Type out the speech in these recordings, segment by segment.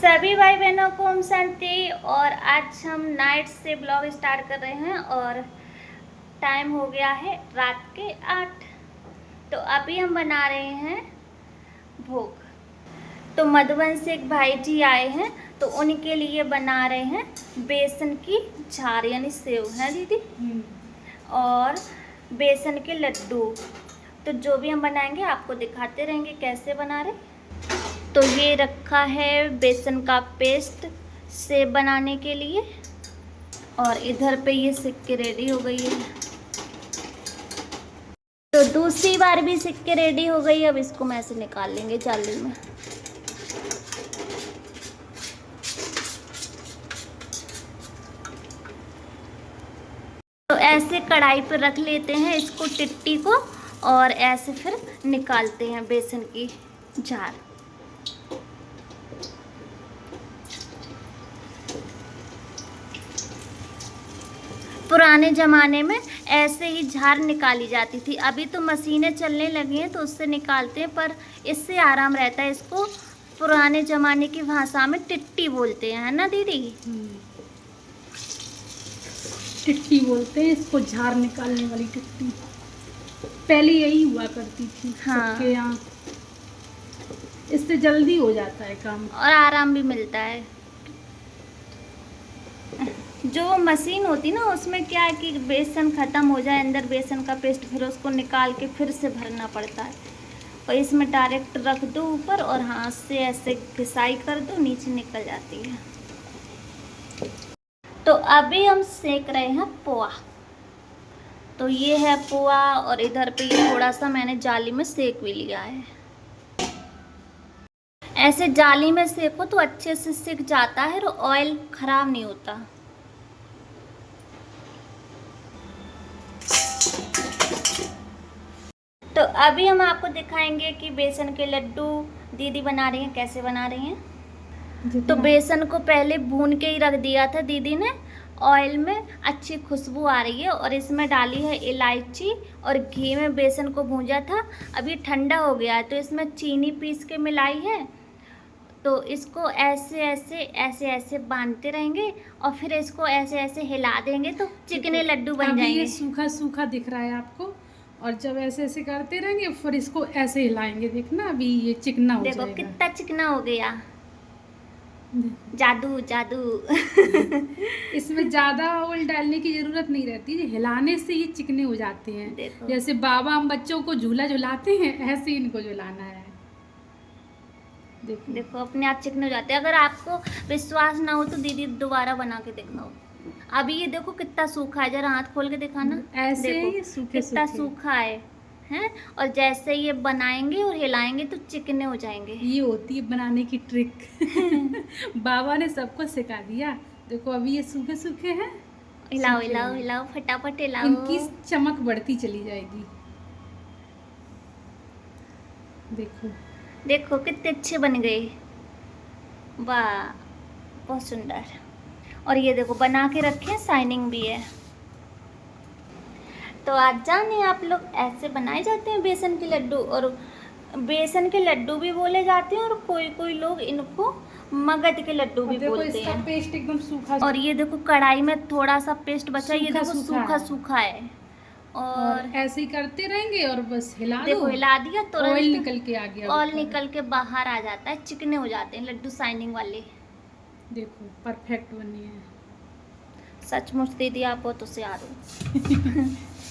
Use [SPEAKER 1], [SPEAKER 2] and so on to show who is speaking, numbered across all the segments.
[SPEAKER 1] सभी भाई बहनों को ओम शांति। और आज हम नाइट से ब्लॉग स्टार्ट कर रहे हैं और टाइम हो गया है रात के 8। तो अभी हम बना रहे हैं भोग। तो मधुबन से एक भाई जी आए हैं तो उनके लिए बना रहे हैं बेसन की झार यानी सेव है दीदी, और बेसन के लड्डू। तो जो भी हम बनाएंगे आपको दिखाते रहेंगे कैसे बना रहे। तो ये रखा है बेसन का पेस्ट सेव बनाने के लिए, और इधर पे ये सिक्के रेडी हो गई है। तो दूसरी बार भी सिक्के रेडी हो गई। अब इसको मैं ऐसे निकाल लेंगे जाली में। तो ऐसे कढ़ाई पर रख लेते हैं इसको टिट्टी को, और ऐसे फिर निकालते हैं बेसन की झार। पुराने ज़माने में ऐसे ही झार निकाली जाती थी। अभी तो मशीनें चलने लगी हैं तो उससे निकालते हैं, पर इससे आराम रहता है। इसको पुराने ज़माने की भाषा में टिट्टी बोलते हैं, है ना दीदी?
[SPEAKER 2] टिट्टी बोलते हैं इसको, झार निकालने वाली टिट्टी। पहले यही हुआ करती थी सबके यहाँ। इससे जल्दी हो जाता है काम
[SPEAKER 1] और आराम भी मिलता है। जो मशीन होती ना उसमें क्या है कि बेसन ख़त्म हो जाए अंदर बेसन का पेस्ट, फिर उसको निकाल के फिर से भरना पड़ता है। और इसमें डायरेक्ट रख दो ऊपर और हाथ से ऐसे घिसाई कर दो, नीचे निकल जाती है। तो अभी हम सेक रहे हैं पोहा। तो ये है पोहा, और इधर पे ये थोड़ा सा मैंने जाली में सेक भी लिया है। ऐसे जाली में सेको तो अच्छे से सिक जाता है और ऑयल खराब नहीं होता। तो अभी हम आपको दिखाएंगे कि बेसन के लड्डू दीदी बना रही हैं, कैसे बना रही हैं। तो बेसन को पहले भून के ही रख दिया था दीदी ने ऑयल में, अच्छी खुशबू आ रही है। और इसमें डाली है इलायची, और घी में बेसन को भूंजा था। अभी ठंडा हो गया है तो इसमें चीनी पीस के मिलाई है। तो इसको ऐसे ऐसे ऐसे ऐसे बांधते रहेंगे और फिर इसको ऐसे ऐसे हिला देंगे तो चिकने लड्डू बन जाएंगे।
[SPEAKER 2] ये सूखा सूखा दिख रहा है आपको, और जब ऐसे ऐसे करते रहेंगे फिर इसको ऐसे हिलाएंगे। देखना अभी ये चिकना हो जाएगा।
[SPEAKER 1] देखो कितना चिकना हो गया। जादू जादू।
[SPEAKER 2] इसमें ज़्यादा ऑयल डालने की ज़रूरत नहीं रहती, हिलाने से ये चिकने हो जाते हैं। जैसे बाबा हम बच्चों को झूला झुलाते हैं, ऐसे इनको झुलाना है।
[SPEAKER 1] देखो अपने आप चिकने हो जाते हैं। अगर आपको विश्वास ना हो तो दीदी दोबारा बना के दिखाओ। अभी ये देखो कितना सूखा है, जरा हाथ खोल के दिखाना।
[SPEAKER 2] ऐसे
[SPEAKER 1] देखो
[SPEAKER 2] सूखे
[SPEAKER 1] कितना सूखा है हैं। और जैसे ये बनाएंगे और हिलाएंगे तो चिकने हो जाएंगे।
[SPEAKER 2] ये होती है बनाने की ट्रिक। बाबा ने सबको सिखा दिया। देखो अभी ये सूखे सूखे हैं।
[SPEAKER 1] हिलाओ हिलाओ हिलाओ, फटाफट हिलाओ।
[SPEAKER 2] इनकी चमक बढ़ती चली जाएगी। देखो
[SPEAKER 1] देखो कितने अच्छे बन गए। वाह बहुत सुंदर। और ये देखो बना के रखे, शाइनिंग भी है। तो आज जाने आप लोग ऐसे बनाए जाते हैं बेसन के लड्डू, और बेसन के लड्डू भी बोले जाते हैं, और कोई कोई लोग इनको मगध के लड्डू भी बोलते हैं।
[SPEAKER 2] पेस्ट एकदम सूखा।
[SPEAKER 1] और ये देखो कढ़ाई में थोड़ा सा पेस्ट बचा, ये देखो सूखा सूखा है। और
[SPEAKER 2] ऐसे ही करते रहेंगे और बस हिला दो।
[SPEAKER 1] देखो हिला दिया तो
[SPEAKER 2] ऑयल निकल के आ गया।
[SPEAKER 1] ऑयल निकल के बाहर आ जाता है, चिकने हो जाते हैं लड्डू शाइनिंग वाले।
[SPEAKER 2] देखो परफेक्ट बने हैं।
[SPEAKER 1] सचमुच दीदी आप बहुत होशियार हो।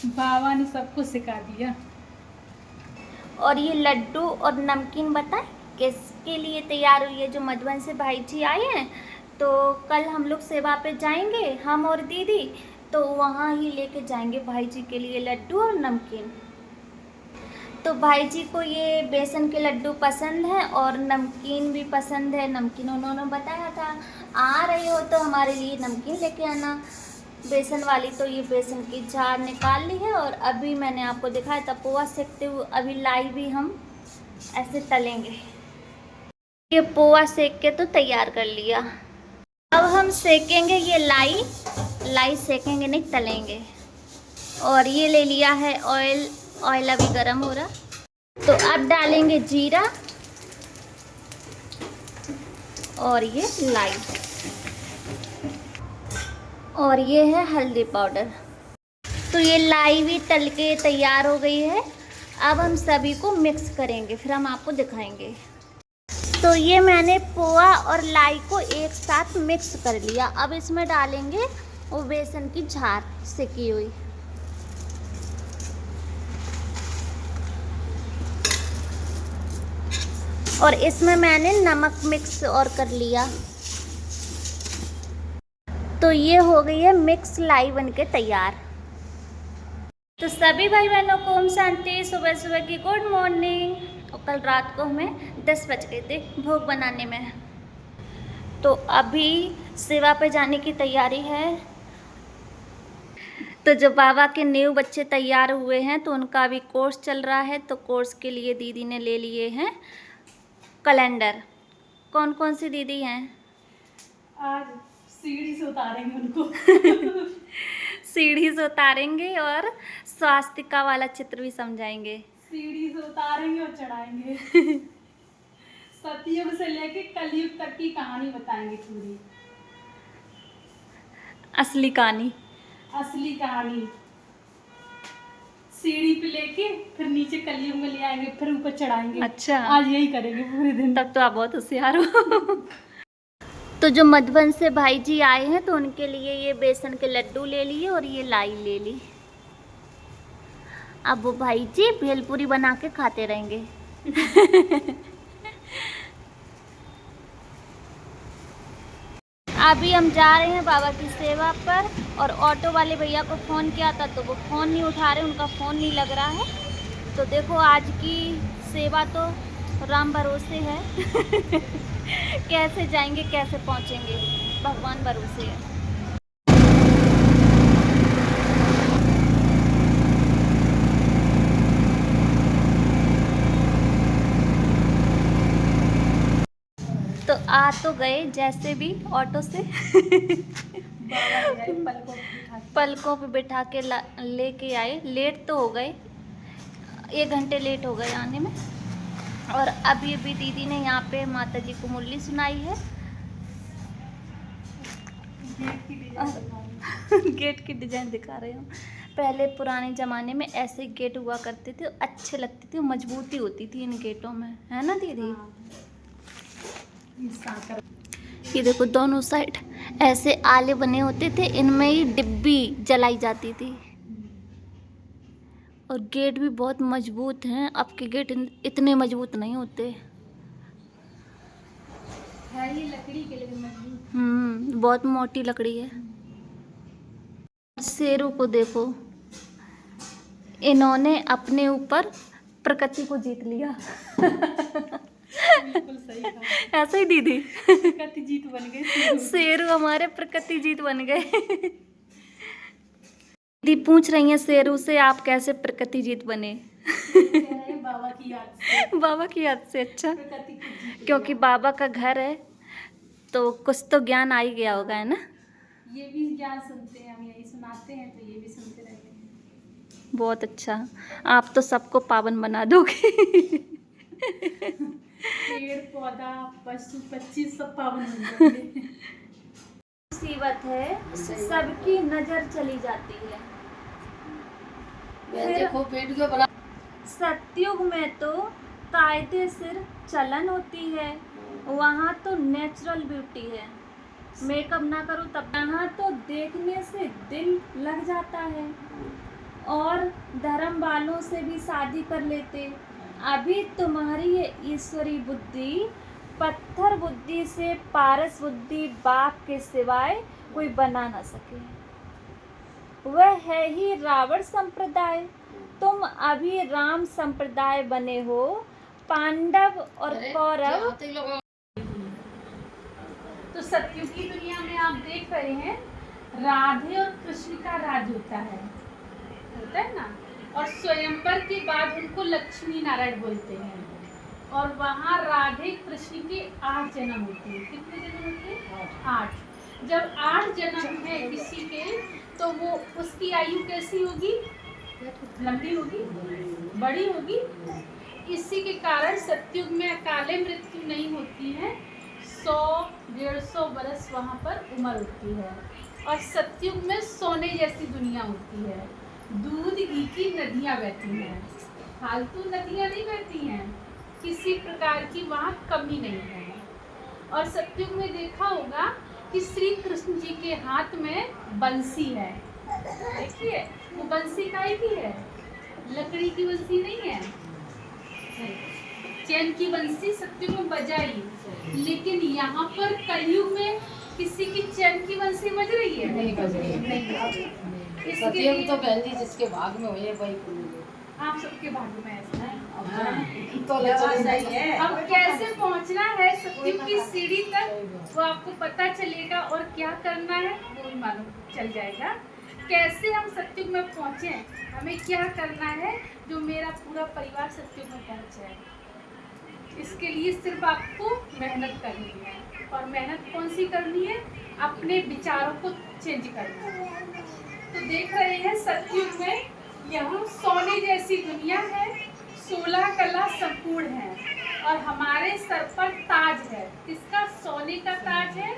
[SPEAKER 2] बाबा ने सबको सिखा दिया।
[SPEAKER 1] और ये लड्डू और नमकीन बताएं किसके लिए तैयार हुई है। जो मधुबन से भाई जी आए हैं तो कल हम लोग सेवा पे जाएंगे, हम और दीदी, तो वहाँ ही लेके जाएंगे भाई जी के लिए लड्डू और नमकीन। तो भाई जी को ये बेसन के लड्डू पसंद है और नमकीन भी पसंद है। नमकीन उन्होंने बताया था आ रहे हो तो हमारे लिए नमकीन लेके आना बेसन वाली। तो ये बेसन की झार निकाल ली है, और अभी मैंने आपको दिखाया था पोहा सेकते हुए। अभी लाई भी हम ऐसे तलेंगे। ये पोहा सेक के तो तैयार कर लिया। अब हम सेकेंगे ये लाई सेकेंगे नहीं, तलेंगे। और ये ले लिया है ऑयल, ऑयल अभी गर्म हो रहा। तो अब डालेंगे जीरा और ये लाई, और ये है हल्दी पाउडर। तो ये लाई भी तल के तैयार हो गई है। अब हम सभी को मिक्स करेंगे, फिर हम आपको दिखाएंगे। तो ये मैंने पोहा और लाई को एक साथ मिक्स कर लिया। अब इसमें डालेंगे वो बेसन की झार सेकी हुई। और इसमें मैंने नमक मिक्स और कर लिया। तो ये हो गई है मिक्स लाई बन के तैयार। तो सभी भाई बहनों को ओम शांति। सुबह सुबह की गुड मॉर्निंग। और कल रात को हमें 10 बज गए थे भोग बनाने में। तो अभी सेवा पे जाने की तैयारी है। तो जो बाबा के न्यू बच्चे तैयार हुए हैं तो उनका अभी कोर्स चल रहा है। तो कोर्स के लिए दीदी ने ले लिए हैं कैलेंडर। कौन कौन सी दीदी हैं?
[SPEAKER 2] आज सीढ़ी से उतारेंगे उनको।
[SPEAKER 1] सीढ़ी से उतारेंगे और स्वास्तिका वाला चित्र भी समझाएंगे।
[SPEAKER 2] सीढ़ी से उतारेंगे और चढ़ाएंगे। सतयुग से लेके कलयुग तक की कहानी बताएंगे पूरी।
[SPEAKER 1] असली कहानी।
[SPEAKER 2] असली कहानी। सीढ़ी पे लेके फिर नीचे कलयुग में ले आएंगे, फिर ऊपर चढ़ाएंगे।
[SPEAKER 1] अच्छा,
[SPEAKER 2] आज यही करेंगे पूरे दिन।
[SPEAKER 1] तब तो आप बहुत होशियार हो। तो जो मधुबन से भाई जी आए हैं तो उनके लिए ये बेसन के लड्डू ले लिए और ये लाई ले ली। अब वो भाई जी भेलपूरी बना के खाते रहेंगे। अभी हम जा रहे हैं बाबा की सेवा पर। और ऑटो वाले भैया को फ़ोन किया था तो वो फ़ोन नहीं उठा रहे, उनका फ़ोन नहीं लग रहा है। तो देखो आज की सेवा तो राम भरोसे है। कैसे जाएंगे कैसे पहुंचेंगे, भगवान भरोसे है। तो आ तो गए जैसे भी ऑटो से। पलकों पे बिठा के लेके आए। लेट तो हो गए, 1 घंटे लेट हो गए आने में। और अभी अभी दीदी ने यहाँ पे माता जी को मुरली सुनाई है। गेट की डिजाइन दिखा रहे हम। पहले पुराने ज़माने में ऐसे गेट हुआ करते थे, अच्छे लगते थे, मजबूती होती थी इन गेटों में, है ना दीदी? ये देखो दोनों साइड ऐसे आले बने होते थे, इनमें ही डिब्बी जलाई जाती थी। और गेट भी बहुत मजबूत हैं। अब के गेट इतने मजबूत नहीं होते
[SPEAKER 2] है। ये लकड़ी के लिए मजबूत।
[SPEAKER 1] बहुत मोटी लकड़ी है। शेरों को देखो, इन्होंने अपने ऊपर प्रकृति को जीत लिया।
[SPEAKER 2] बिल्कुल सही कहा।
[SPEAKER 1] ऐसा ही दीदी,
[SPEAKER 2] प्रकृति जीत बन गए।
[SPEAKER 1] शेरू हमारे प्रकृति जीत बन गए। दीदी पूछ रही हैं शेरू से, आप कैसे प्रकृति जीत बने?
[SPEAKER 2] बाबा की याद से।
[SPEAKER 1] बाबा की याद से। अच्छा, क्योंकि बाबा का घर है तो कुछ तो ज्ञान आ ही गया होगा, है ना?
[SPEAKER 2] ये भी ज्ञान सुनते हैं, हम यही सुनाते हैं तो ये भी सुनते रहते हैं।
[SPEAKER 1] बहुत अच्छा, आप तो सबको पावन बना दोगे।
[SPEAKER 2] पेड़ पौधा पशु पक्षी सब पावन हो जाएंगे।
[SPEAKER 1] मुसीबत है, सबकी नजर चली जाती है।
[SPEAKER 2] देखो वीडियो बना।
[SPEAKER 1] सतयुग में तो कायदे सिर चलन होती है, वहाँ तो नेचुरल ब्यूटी है। मेकअप ना करो तब। यहाँ तो देखने से दिल लग जाता है और धर्म वालों से भी शादी कर लेते। अभी तुम्हारी ये ईश्वरी बुद्धि पत्थर बुद्धि से पारस बुद्धि बाप के सिवाय कोई बना ना सके। वह है ही रावण संप्रदाय, तुम अभी राम संप्रदाय बने हो। पांडव और कौरव।
[SPEAKER 2] तो सतयुग की दुनिया में आप देख रहे हैं राधे और कृष्ण का राज होता है ना। और स्वयंवर के बाद उनको लक्ष्मी नारायण बोलते हैं। और वहाँ राधे कृष्ण के 8 जन्म होते हैं। कितने जन्म होते हैं? 8। जब 8 जन्म है किसी के तो वो उसकी आयु कैसी होगी? लंबी होगी, बड़ी होगी। इसी के कारण सतयुग में अकाले मृत्यु नहीं होती है, 100-150 बरस वहाँ पर उम्र होती है। और सतयुग में सोने जैसी दुनिया होती है, दूध घी की नदियाँ बहती हैं, फालतू नदियाँ नहीं बहती हैं, किसी प्रकार की वहाँ कमी नहीं है। और सतयुग में देखा होगा कि श्री कृष्ण जी के हाथ में बंसी है, देखिए वो बंसी काहे की है, लकड़ी की बंसी नहीं है, चैन की बंसी सतयुग में बजाई। लेकिन यहाँ पर कलयुग में किसी की चैन की बंसी बज रही है?
[SPEAKER 3] नहीं बज रही
[SPEAKER 2] इसके
[SPEAKER 3] सतयुग
[SPEAKER 2] लिए
[SPEAKER 3] तो बहन जी जिसके भाग में हो ये भाई
[SPEAKER 2] आप सबके भाग्य में ऐसा है।
[SPEAKER 3] तो सही है।
[SPEAKER 2] अब कैसे पहुंचना है सतयुग की सीढ़ी तक वो आपको पता चलेगा, और क्या करना है वो भी मालूम चल जाएगा। कैसे हम सतयुग में पहुंचे, हमें क्या करना है जो मेरा पूरा परिवार सतयुग में पहुंच जाए। इसके लिए सिर्फ आपको मेहनत करनी है, और मेहनत कौन सी करनी है, अपने विचारों को चेंज करना है। तो देख रहे हैं सतयुग में यहाँ सोने जैसी दुनिया है, 16 कला संपूर्ण है, और हमारे सर पर ताज है। किसका? सोने का ताज है,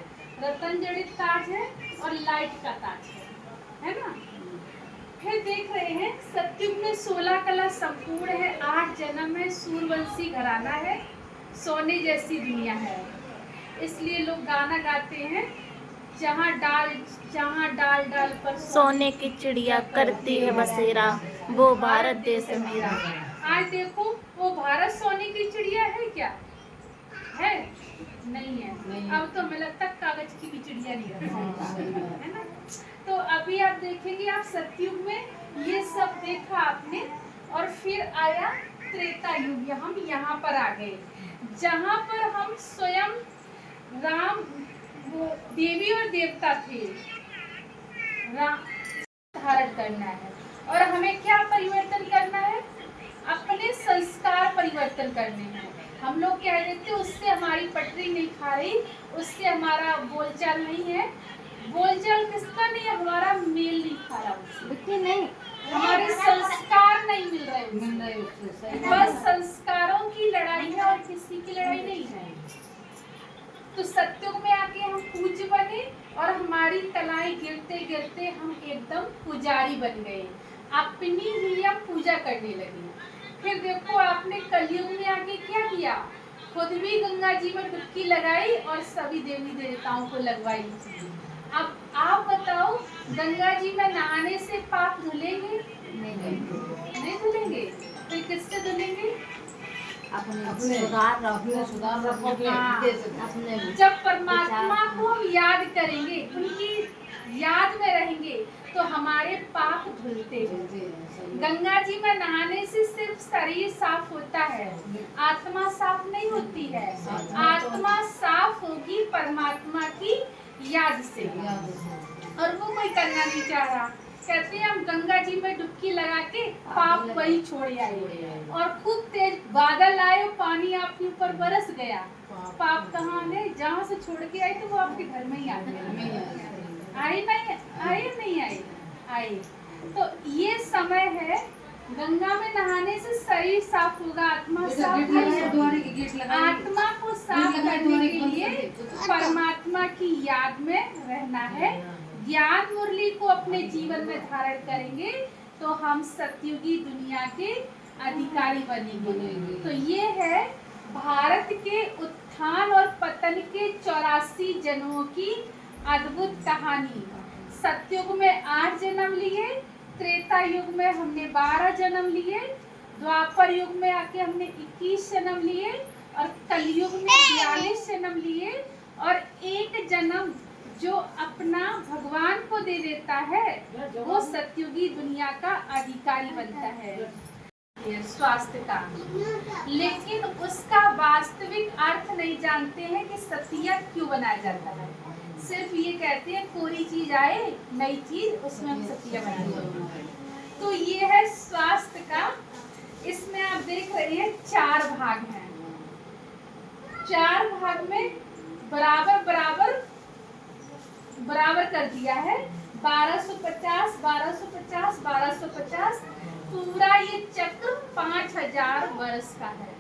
[SPEAKER 2] रतन जड़ित ताज है, और लाइट का ताज है ना। फिर देख रहे हैं सतयुग में 16 कला संपूर्ण है, 8 जन्म है, सूर्यवंशी घराना है, सोने जैसी दुनिया है। इसलिए लोग गाना गाते हैं, जहाँ डाल डाल पर
[SPEAKER 1] सोने की चिड़िया करती है बसेरा, वो भारत देश है मेरा।
[SPEAKER 2] आज देखो वो भारत सोने की चिड़िया है क्या? है? नहीं है।
[SPEAKER 3] नहीं।
[SPEAKER 2] अब तो हमें लगता है कागज की भी चिड़िया नहीं है ना। तो अभी आप देखेंगे, आप सतयुग में ये सब देखा आपने, और फिर आया त्रेता युग। हम यहाँ पर आ गए जहाँ पर हम स्वयं राम, वो देवी और देवता थे। राम धारण करना है, और हमें क्या परिवर्तन करना है, अपने संस्कार परिवर्तन करने हैं। हम लोग कह देते उससे हमारी पटरी नहीं खा रही, उससे हमारा बोलचाल नहीं है। बोलचाल किसका नहीं है, हमारा मेल नहीं खा रहा उससे, नहीं, हमारे संस्कार नहीं मिल रहे उससे। बस संस्कारों की लड़ाई है, और किसी की लड़ाई नहीं है। तो सतयुग में आके हम पूज्य बने, और हमारी कलाई गिरते गिरते हम एकदम पुजारी बन गए, अपनी ही हम पूजा करने लगे। फिर देखो आपने कलयुग में आके क्या किया, खुद भी गंगा जी में डुबकी लगाई और सभी देवी देवताओं को लगवाई। अब आप बताओ, गंगा जी में नहाने से पाप धुलेंगे? नहीं धुलेंगे। फिर किससे धुलेंगे?
[SPEAKER 3] अपने सुधार रखोगे।
[SPEAKER 2] जब परमात्मा को हम याद करेंगे, उनकी याद में रहेंगे, तो हमारे पाप धुलते हैं। गंगा जी में नहाने से सिर्फ शरीर साफ होता है, आत्मा साफ नहीं होती है। आत्मा साफ होगी परमात्मा की याद से, और वो कोई करना नहीं चाह रहा। कहते हैं हम गंगा जी में डुबकी लगा के पाप वही छोड़ आए, और खूब तेज बादल आए, पानी आपके ऊपर बरस गया, पाप कहाँ है? जहाँ से छोड़ के आए थे वो आपके घर में ही आ गए। आए नहीं आए। तो ये समय है, गंगा में नहाने से शरीर साफ होगा, आत्मा साफ होगा। आत्मा को साफ करने के लिए परमात्मा की याद में रहना है। ज्ञान मुरली को अपने जीवन में धारण करेंगे तो हम सतयुगी दुनिया के अधिकारी बनेंगे। तो ये है भारत के उत्थान और पतन के 84 जन्मों की अद्भुत कहानी। सतयुग में 8 जन्म लिए, त्रेता युग में हमने 12 जन्म लिए, द्वापर युग में आके हमने 21 जन्म लिए, और कलयुग में 42 जन्म लिए, और एक जन्म जो अपना भगवान को दे देता है वो सतयुगी दुनिया का अधिकारी बनता है। स्वास्थ्य का, लेकिन उसका वास्तविक अर्थ नहीं जानते हैं कि सतिया क्यों बनाया जाता है। सिर्फ ये कहते हैं कोई चीज आए नई चीज, उसमें हम सतिया बनाएंगे। तो ये है स्वास्थ्य का। इसमें आप देख रहे हैं 4 भाग हैं। 4 भाग में बराबर कर दिया है। 1250, 1250, 1250, पूरा ये चक्र 5000 वर्ष का है।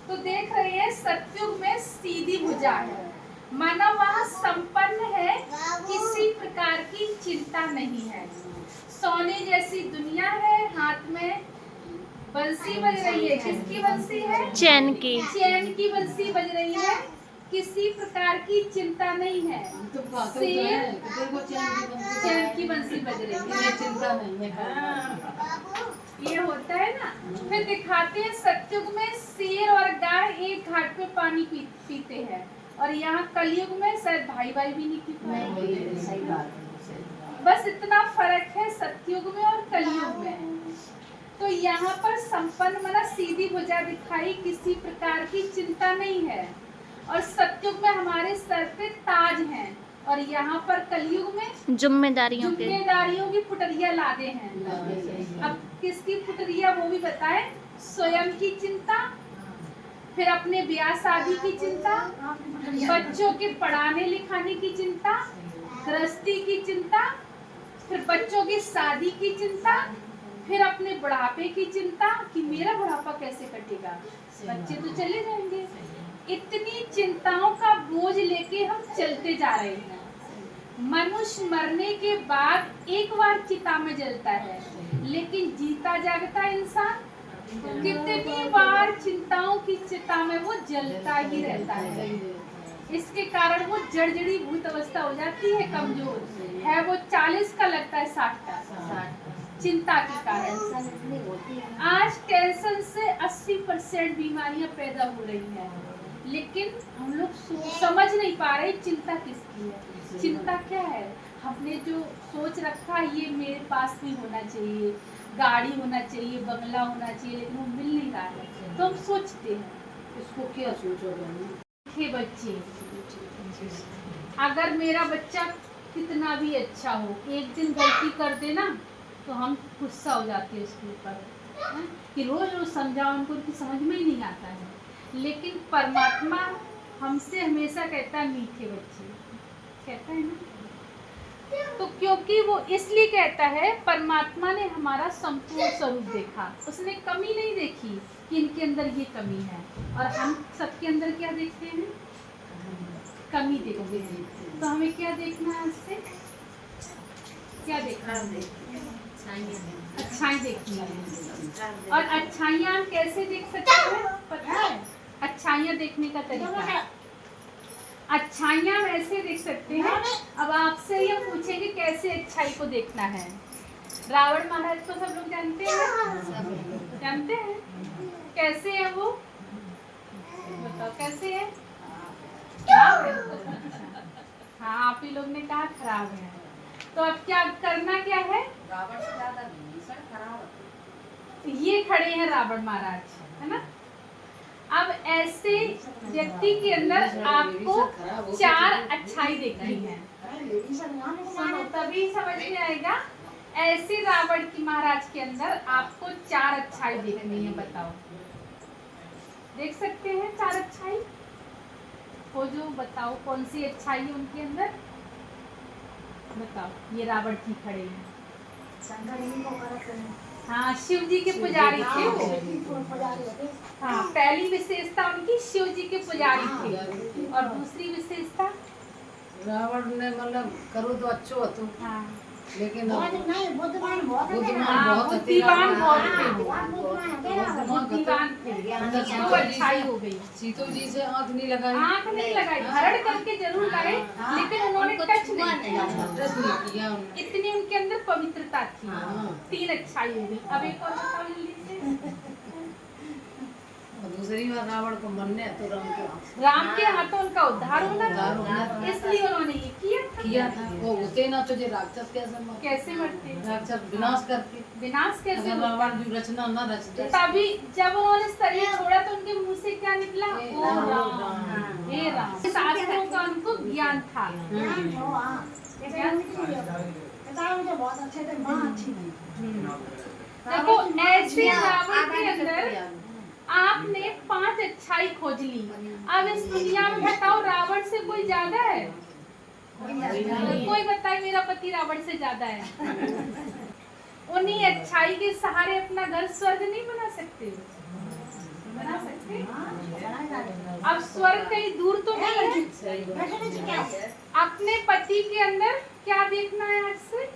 [SPEAKER 2] तो देख रहे हैं सतयुग में सीधी भुजा है, माना वह संपन्न है, किसी प्रकार की चिंता नहीं है। सोने जैसी दुनिया है, हाथ में बंसी बज रही है। किसकी बंसी है?
[SPEAKER 1] चैन की।
[SPEAKER 2] चैन की बंसी बज रही है, किसी प्रकार की चिंता नहीं है। शेर चैन की बंसी बज रही है,
[SPEAKER 3] चिंता नहीं है।
[SPEAKER 2] ये होता है ना। फिर दिखाते हैं सतयुग में शेर और गाय एक घाट पे पानी पीते हैं, और यहाँ कलयुग में शायद भाई भाई भी नहीं पीते।
[SPEAKER 3] सही बात है।
[SPEAKER 2] बस इतना फर्क है सतयुग में और कलयुग में। तो यहाँ पर संपन्न मना सीधी भुजा दिखाई, किसी प्रकार की चिंता नहीं है। और सतयुग में हमारे सर पे ताज हैं, और यहाँ पर कलयुग में
[SPEAKER 1] जिम्मेदारियों
[SPEAKER 2] की पुटरिया लादे हैं। अब किसकी पुटरिया वो भी बताएं। स्वयं की चिंता, फिर अपने ब्याह शादी की चिंता, बच्चों के पढ़ाने लिखाने की चिंता, गृहस्थी की चिंता, फिर बच्चों की शादी की चिंता, फिर अपने बुढ़ापे की चिंता कि मेरा बुढ़ापा कैसे कटेगा, बच्चे तो चले जाएंगे। इतनी चिंताओं का बोझ लेके हम चलते जा रहे हैं। मनुष्य मरने के बाद एक बार चिता में जलता है, लेकिन जीता जागता इंसान कितनी बार चिंताओं की चिता में वो जलता ही रहता है। इसके कारण वो जर्जरी भूत अवस्था हो जाती है, कमजोर है वो 40 का लगता है 60 का, चिंता के कारण। आज टेंशन से 80% बीमारियां पैदा हो रही हैं, लेकिन हम लोग समझ नहीं पा रहे चिंता किसकी है। चिंता क्या है? हमने जो सोच रखा है ये मेरे पास भी होना चाहिए, गाड़ी होना चाहिए, बंगला होना चाहिए, लेकिन वो मिल नहीं रहा है तो हम सोचते हैं
[SPEAKER 3] इसको क्या सोचोगे।
[SPEAKER 2] बच्चे, अगर मेरा बच्चा कितना भी अच्छा हो, एक दिन गलती कर देना तो हम गुस्सा हो जाते हैं उसके ऊपर कि रोज रोज समझाओ उनको, उनकी समझ में ही नहीं आता है। लेकिन परमात्मा हमसे हमेशा कहता है मीठे बच्चे, कहता है ना। तो क्योंकि वो इसलिए कहता है, परमात्मा ने हमारा संपूर्ण स्वरूप देखा, उसने कमी नहीं देखी कि इनके अंदर ये कमी है। और हम सबके अंदर क्या देखते हैं? कमी देखते हैं। तो हमें क्या देखना है उससे? क्या देखना है? अच्छाई देखनी है। और अच्छाइयाँ हम कैसे देख सकते हैं पता है? अच्छाइयाँ देखने का तरीका, अच्छाइयाँ हम ऐसे देख सकते हैं। अब आपसे ये पूछेंगे कैसे अच्छाई को देखना है। रावण महाराज को सब लोग जानते हैं, जानते हैं कैसे है वो? बताओ कैसे है? खराब है। हाँ, आप ही लोग ने कहा खराब है। तो अब क्या करना क्या है?
[SPEAKER 3] रावण से ज्यादा भीषण खराब।
[SPEAKER 2] ये खड़े हैं रावण महाराज, है ना। अब ऐसे व्यक्ति के अंदर आपको 4 अच्छाई देखनी है, तभी समझ में आएगा। ऐसे रावण की महाराज के अंदर आपको 4 अच्छाई देखनी है। बताओ, देख सकते हैं 4 अच्छाई? वो जो बताओ कौन सी अच्छाई है उनके अंदर? बताओ। ये रावण की खड़े हैं। हाँ, शिव जी के पुजारी थे वो। हाँ, पहली विशेषता उनकी शिव जी के पुजारी थे, और दूसरी विशेषता
[SPEAKER 3] रावण ने मतलब करो तो अच्छो हो,
[SPEAKER 2] हाँ,
[SPEAKER 3] लेकिन
[SPEAKER 2] बुद्धिमान बहुत थे। बुद्धिमान थे, तो अच्छाई हो गई।
[SPEAKER 3] सीतो जी से आंख नहीं लगाई,
[SPEAKER 2] आंख नहीं लगाई, हरण करके जरूर लाए, लेकिन उन्होंने टच नहीं किया। इतनी उनके अंदर पवित्रता थी। 3 अच्छाई हो गई। अब एक और बताओ जल्दी से।
[SPEAKER 3] दूसरी बार रावण को मरने तो
[SPEAKER 2] राम के हाथों उनका उद्धार होना था, इसलिए उन्होंने ये किया था।
[SPEAKER 3] वो होते ना तुझे राक्षस
[SPEAKER 2] कैसे मरते?
[SPEAKER 3] राक्षस विनाश करते।
[SPEAKER 2] विनाश कैसे?
[SPEAKER 3] अगर रावण की रचना न रचते।
[SPEAKER 2] तभी जब उन्होंने शरीर छोड़ा तो उनके मुंह से क्या निकला? ओ राम, हे राम। शास्त्रों का उनको ज्ञान था। देखो, ऐसे रावण के अंदर आपने 5 अच्छाई खोज ली। अब इस दुनिया में बताओ रावण से कोई ज्यादा है? कोई बताए मेरा पति रावण से ज्यादा है? उन्हीं अच्छाई के सहारे अपना घर स्वर्ग नहीं बना सकते? बना सकते। ओके। अब स्वर्ग कहीं दूर तो नहीं है। अपने पति के अंदर क्या देखना है आज से?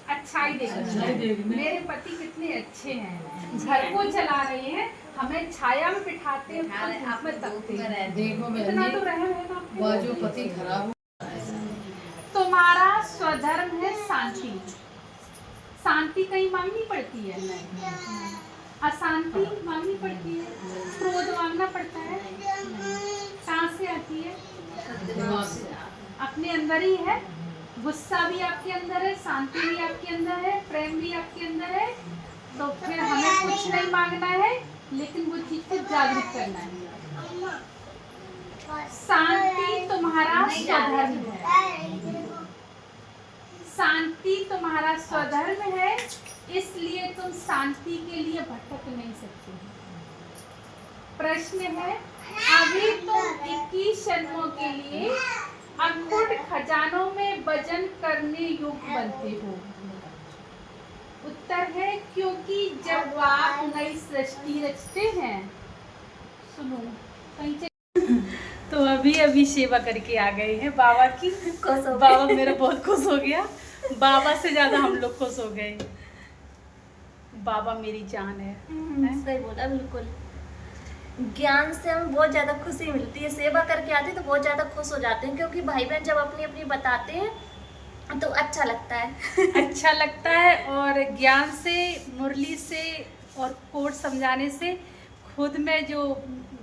[SPEAKER 2] अच्छाई देखना है। मेरे पति कितने अच्छे हैं, घर को चला रहे हैं, हमें छाया में बिठाते हैं, धूप में तपते हैं।
[SPEAKER 3] देखो
[SPEAKER 2] इतना तो रहम है ना आपके।
[SPEAKER 3] वह जो पति खराब
[SPEAKER 2] तुम्हारा स्वधर्म है शांति। शांति कहीं मांगनी पड़ती है, अशांति मांगनी पड़ती है, क्रोध मांगना पड़ता है, कहाँ से आती है?
[SPEAKER 3] दिमाग से।
[SPEAKER 2] अपने अंदर ही है। गुस्सा भी आपके अंदर है, शांति भी आपके अंदर है, प्रेम भी आपके अंदर है। तो फिर हमें कुछ नहीं मांगना है, लेकिन वो चीज को जागरूक करना है। शांति तुम्हारा स्वधर्म है। शांति तुम्हारा स्वधर्म है, इसलिए तुम शांति के लिए भटक नहीं सकते। प्रश्न है, अभी तुम 21 जन्मों के लिए अखंड खजानों में वजन करने योग्य बनते हो। उत्तर है, क्योंकि जब आप नई सृष्टि रचते हैं। सुनो कहीं तो अभी सेवा करके आ गए हैं बाबा की। बाबा मेरा बहुत खुश हो गया, बाबा से ज्यादा हम लोग खुश हो गए। बाबा मेरी जान है।
[SPEAKER 1] सही बोला, बिल्कुल। ज्ञान से हमें बहुत ज़्यादा खुशी मिलती है। सेवा करके आते हैं तो बहुत ज़्यादा खुश हो जाते हैं, क्योंकि भाई बहन जब अपनी अपनी बताते हैं तो अच्छा लगता है।
[SPEAKER 2] अच्छा लगता है, और ज्ञान से, मुरली से और कोड समझाने से खुद में जो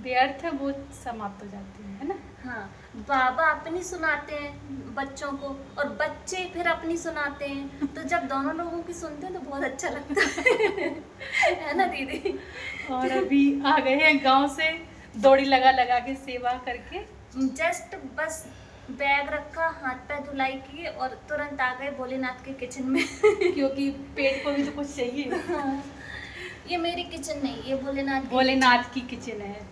[SPEAKER 2] व्यर्थ है वो समाप्त हो जाती है ना।
[SPEAKER 1] हाँ, बाबा अपनी सुनाते हैं बच्चों को, और बच्चे फिर अपनी सुनाते हैं। तो जब दोनों लोगों की सुनते हैं तो बहुत अच्छा लगता है ना दीदी?
[SPEAKER 2] और अभी आ गए हैं गांव से, दौड़ी लगा लगा के सेवा करके।
[SPEAKER 1] जस्ट बस बैग रखा, हाथ पैर धुलाई किए और तुरंत आ गए भोलेनाथ के किचन में।
[SPEAKER 2] क्योंकि पेट को भी तो कुछ चाहिए।
[SPEAKER 1] हाँ, ये मेरी किचन नहीं, ये
[SPEAKER 2] भोलेनाथ की किचन है।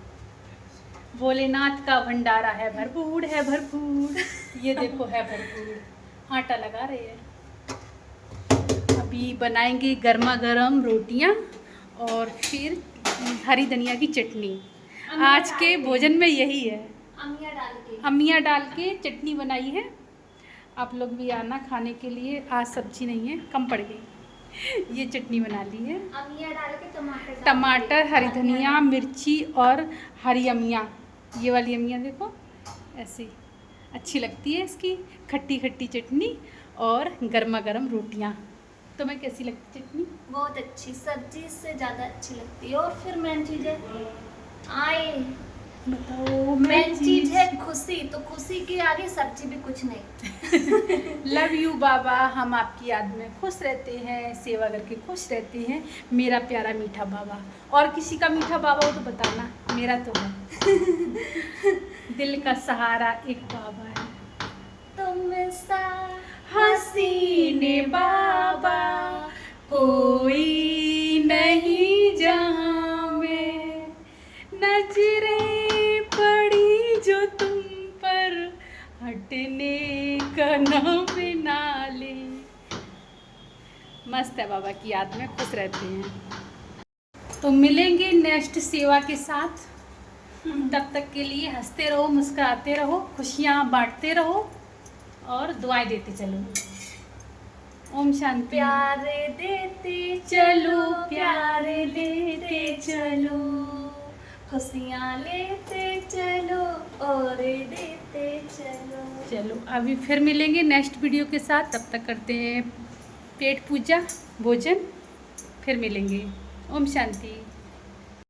[SPEAKER 2] भोलेनाथ का भंडारा है भरपूर, है भरपूर। ये देखो है भरपूर। आटा लगा रहे हैं। अभी बनाएंगे गर्मा गर्म रोटियां और फिर हरी धनिया की चटनी। आज के भोजन में यही है। अमिया डाल के चटनी बनाई है। आप लोग भी आना खाने के लिए। आज सब्जी नहीं है, कम पड़ गई। ये चटनी बना ली है।
[SPEAKER 1] अमिया डाल के
[SPEAKER 2] टमाटर, हरी धनिया, मिर्ची और हरी अमिया। ये वाली अमिया देखो, ऐसी अच्छी लगती है। इसकी खट्टी खट्टी चटनी और गर्मा गर्म रोटियां। तुम्हें कैसी लगती चटनी?
[SPEAKER 1] बहुत अच्छी, सब्जी से ज़्यादा अच्छी लगती है। और फिर मेन चीज़ है आए,
[SPEAKER 2] बताओ।
[SPEAKER 1] मेन चीज़ है खुशी। तो खुशी के आगे सब्जी भी कुछ नहीं।
[SPEAKER 2] लव यू बाबा। हम आपकी याद में खुश रहते हैं, सेवा करके खुश रहते हैं। मेरा प्यारा मीठा बाबा। और किसी का मीठा बाबा हो तो बताना, मेरा तो है। दिल का सहारा एक बाबा है।
[SPEAKER 1] तुम सा
[SPEAKER 2] हसीने बाबा कोई नहीं जहाँ में, नजरें पड़ी जो तुम पर हटने का नाम ना ले। मस्त है, बाबा की याद में खुश रहते हैं। तो मिलेंगे नेक्स्ट सेवा के साथ। तब तक के लिए हंसते रहो, मुस्कुराते रहो, खुशियाँ बांटते रहो और दुआएं देते चलो। ओम शांति।
[SPEAKER 1] प्यारे देते
[SPEAKER 2] चलो,
[SPEAKER 1] प्यारे देते चलो, खुशियाँ लेते चलो और देते चलो।
[SPEAKER 2] चलो अभी फिर मिलेंगे नेक्स्ट वीडियो के साथ। तब तक करते हैं पेट पूजा, भोजन, फिर मिलेंगे। ओम शांति।